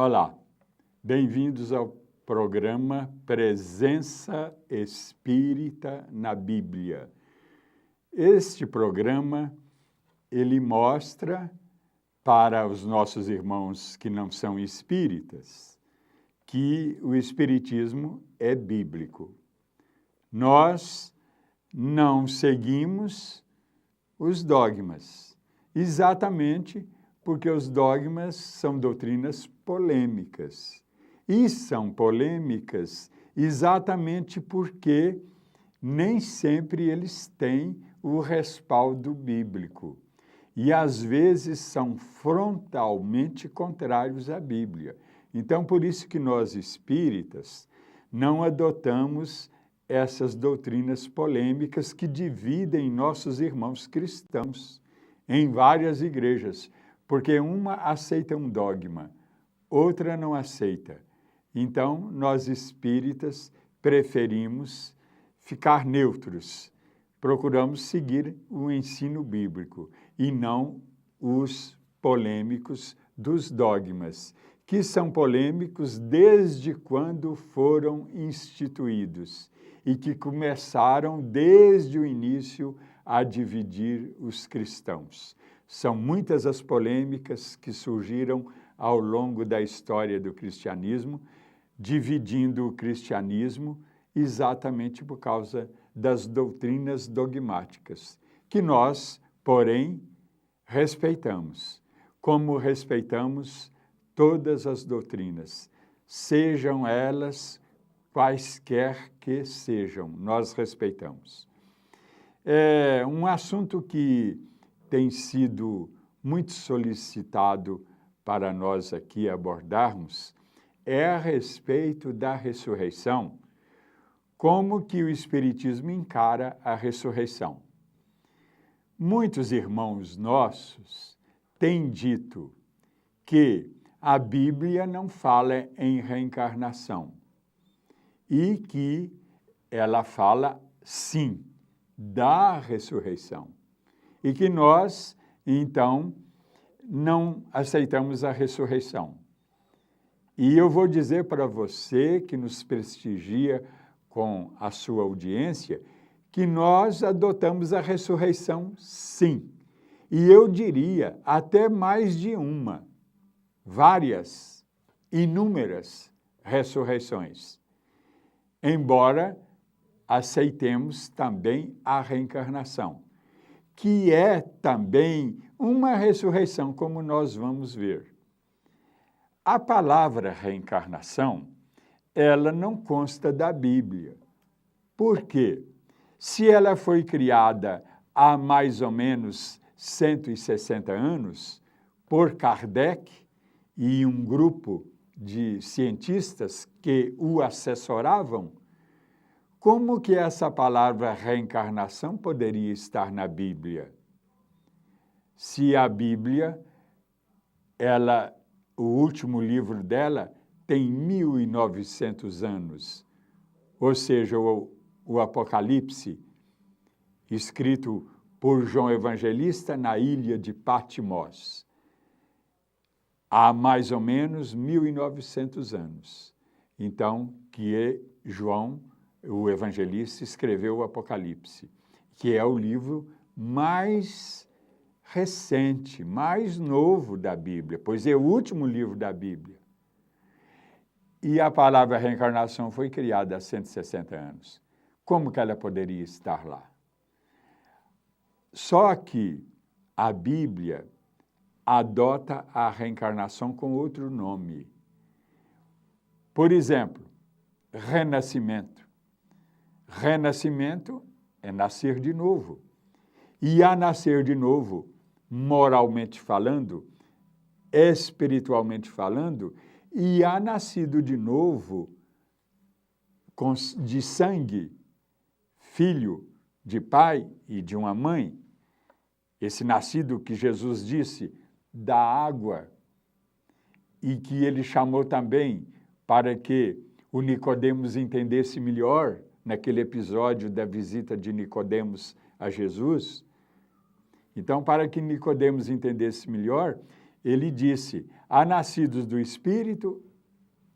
Olá, bem-vindos ao programa Presença Espírita na Bíblia. Este programa, ele mostra para os nossos irmãos que não são espíritas, que o espiritismo é bíblico. Nós não seguimos os dogmas, exatamente porque os dogmas são doutrinas polêmicas. E são polêmicas exatamente porque nem sempre eles têm o respaldo bíblico. E às vezes são frontalmente contrários à Bíblia. Então, por isso que nós espíritas não adotamos essas doutrinas polêmicas que dividem nossos irmãos cristãos em várias igrejas, porque uma aceita um dogma, outra não aceita. Então, nós espíritas preferimos ficar neutros, procuramos seguir o ensino bíblico e não os polêmicos dos dogmas, que são polêmicos desde quando foram instituídos e que começaram desde o início a dividir os cristãos. São muitas as polêmicas que surgiram ao longo da história do cristianismo, dividindo o cristianismo exatamente por causa das doutrinas dogmáticas, que nós, porém, respeitamos, como respeitamos todas as doutrinas, sejam elas quaisquer que sejam, nós respeitamos. É um assunto que tem sido muito solicitado para nós aqui abordarmos é a respeito da ressurreição, como que o Espiritismo encara a ressurreição. Muitos irmãos nossos têm dito que a Bíblia não fala em reencarnação e que ela fala, sim, da ressurreição. E que nós, então, não aceitamos a ressurreição. E eu vou dizer para você que nos prestigia com a sua audiência, que nós adotamos a ressurreição, sim. E eu diria até mais de uma, várias, inúmeras ressurreições. Embora aceitemos também a reencarnação, que é também uma ressurreição, como nós vamos ver. A palavra reencarnação, ela não consta da Bíblia. Por quê? Se ela foi criada há mais ou menos 160 anos por Kardec e um grupo de cientistas que o assessoravam, como que essa palavra reencarnação poderia estar na Bíblia? Se a Bíblia, o último livro dela tem 1.900 anos, ou seja, o Apocalipse, escrito por João Evangelista na ilha de Patmos, há mais ou menos 1.900 anos. Então, que João, o Evangelista, escreveu o Apocalipse, que é o livro mais recente, mais novo da Bíblia, pois é o último livro da Bíblia. E a palavra reencarnação foi criada há 160 anos. Como que ela poderia estar lá? Só que a Bíblia adota a reencarnação com outro nome. Por exemplo, renascimento. Renascimento é nascer de novo. E a nascer de novo, moralmente falando, espiritualmente falando, e há nascido de novo de sangue, filho de pai e de uma mãe, esse nascido que Jesus disse, da água, e que ele chamou também para que o Nicodemos entendesse melhor, naquele episódio da visita de Nicodemos a Jesus. Então, para que Nicodemos entendesse melhor, ele disse: há nascidos do Espírito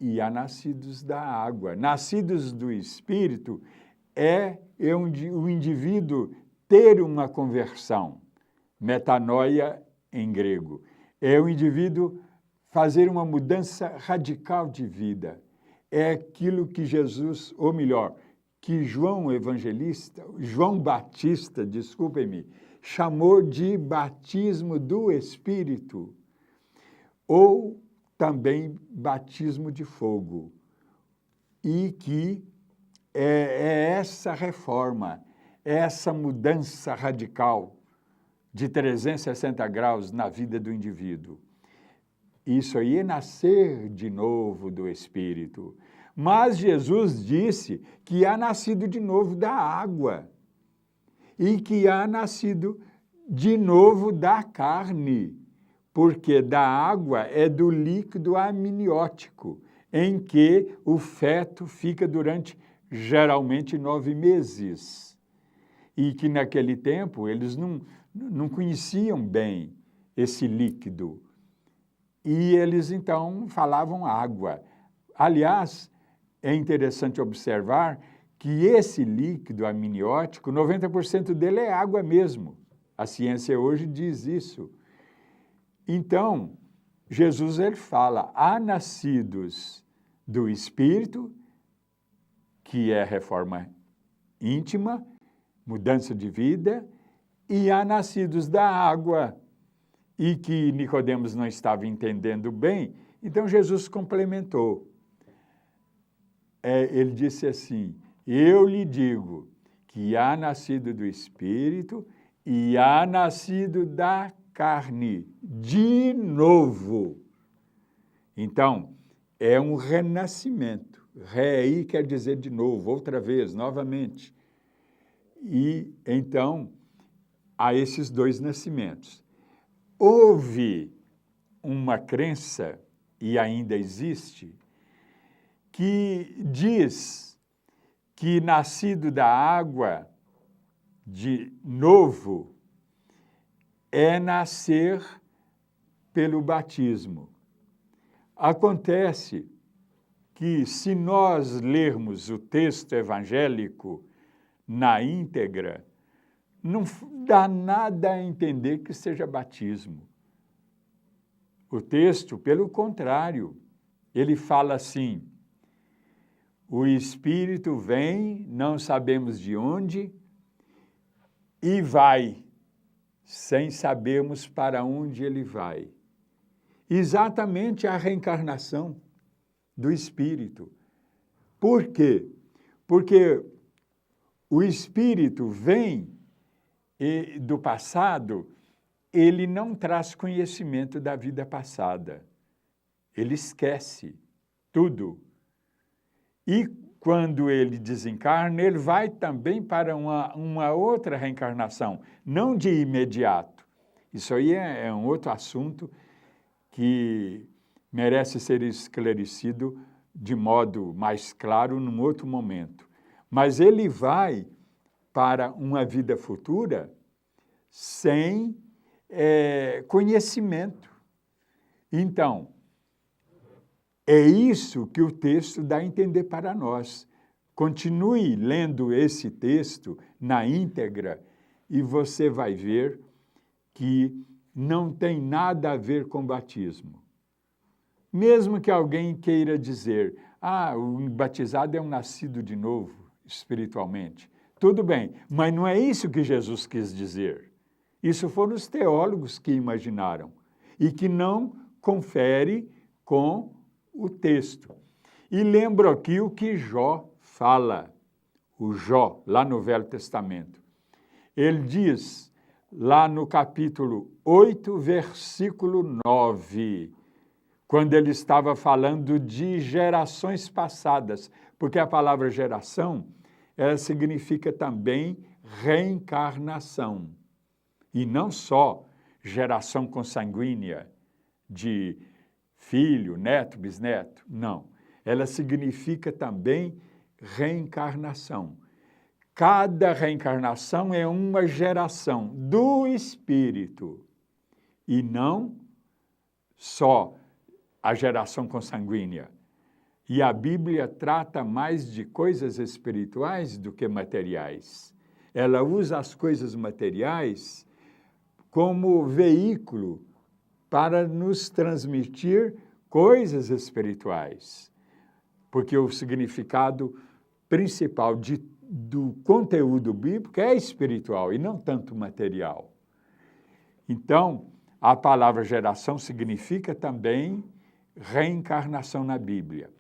e há nascidos da água. Nascidos do Espírito é o indivíduo ter uma conversão, metanoia em grego. É o indivíduo fazer uma mudança radical de vida. É aquilo que Jesus, ou melhor, que João Batista, desculpem-me, chamou de batismo do Espírito, ou também batismo de fogo. E que é essa reforma, essa mudança radical de 360 graus na vida do indivíduo. Isso aí é nascer de novo do Espírito. Mas Jesus disse que há nascido de novo da água e que há nascido de novo da carne, porque da água é do líquido amniótico, em que o feto fica durante, geralmente, 9 meses. E que naquele tempo eles não conheciam bem esse líquido. E eles, então, falavam água. Aliás, é interessante observar que esse líquido amniótico, 90% dele é água mesmo. A ciência hoje diz isso. Então, Jesus ele fala, há nascidos do Espírito, que é reforma íntima, mudança de vida, e há nascidos da água, e que Nicodemos não estava entendendo bem, então Jesus complementou. Ele disse assim, eu lhe digo que há nascido do Espírito e há nascido da carne, de novo. Então, é um renascimento. Ré aí quer dizer de novo, outra vez, novamente. E, então, há esses dois nascimentos. Houve uma crença, e ainda existe, que diz que nascido da água de novo é nascer pelo batismo. Acontece que, se nós lermos o texto evangélico na íntegra, não dá nada a entender que seja batismo. O texto, pelo contrário, ele fala assim, o Espírito vem, não sabemos de onde, e vai, sem sabermos para onde ele vai. Exatamente a reencarnação do Espírito. Por quê? Porque o Espírito vem do passado, ele não traz conhecimento da vida passada. Ele esquece tudo. E quando ele desencarna, ele vai também para uma outra reencarnação, não de imediato. Isso aí é um outro assunto que merece ser esclarecido de modo mais claro num outro momento. Mas ele vai para uma vida futura sem conhecimento. Então, é isso que o texto dá a entender para nós. Continue lendo esse texto na íntegra e você vai ver que não tem nada a ver com batismo. Mesmo que alguém queira dizer, o batizado é um nascido de novo, espiritualmente. Tudo bem, mas não é isso que Jesus quis dizer. Isso foram os teólogos que imaginaram e que não confere com o texto. E lembro aqui o que Jó fala, o Jó, lá no Velho Testamento. Ele diz, lá no capítulo 8, versículo 9, quando ele estava falando de gerações passadas, porque a palavra geração, ela significa também reencarnação. E não só geração consanguínea de filho, neto, bisneto, não. Ela significa também reencarnação. Cada reencarnação é uma geração do espírito e não só a geração consanguínea. E a Bíblia trata mais de coisas espirituais do que materiais. Ela usa as coisas materiais como veículo para nos transmitir coisas espirituais. Porque o significado principal do conteúdo bíblico é espiritual e não tanto material. Então, a palavra geração significa também reencarnação na Bíblia.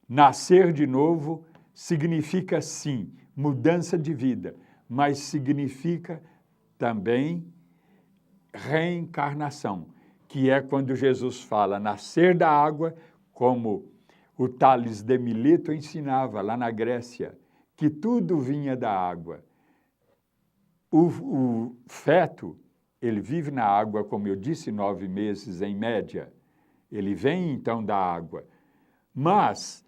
Nascer de novo significa, sim, mudança de vida, mas significa também reencarnação, que é quando Jesus fala nascer da água, como o Tales de Mileto ensinava lá na Grécia, que tudo vinha da água. O feto, ele vive na água, como eu disse, 9 meses em média. Ele vem, então, da água. Mas,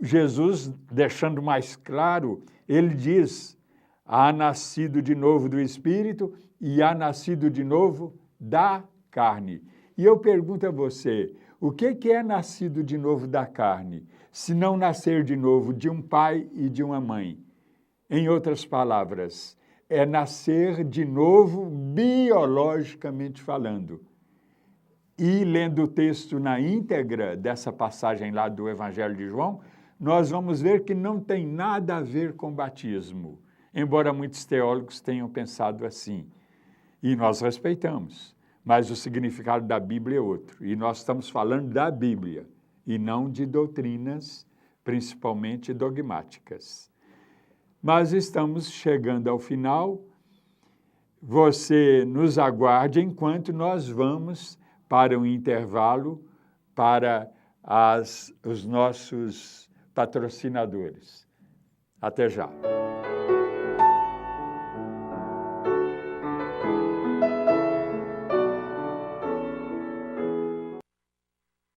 Jesus, deixando mais claro, ele diz, há nascido de novo do Espírito e há nascido de novo da carne. E eu pergunto a você, o que é nascido de novo da carne, se não nascer de novo de um pai e de uma mãe? Em outras palavras, é nascer de novo biologicamente falando. E lendo o texto na íntegra dessa passagem lá do Evangelho de João, nós vamos ver que não tem nada a ver com batismo, embora muitos teólogos tenham pensado assim. E nós respeitamos, mas o significado da Bíblia é outro. E nós estamos falando da Bíblia, e não de doutrinas, principalmente dogmáticas. Mas estamos chegando ao final. Você nos aguarde enquanto nós vamos para um intervalo para os nossos patrocinadores. Até já.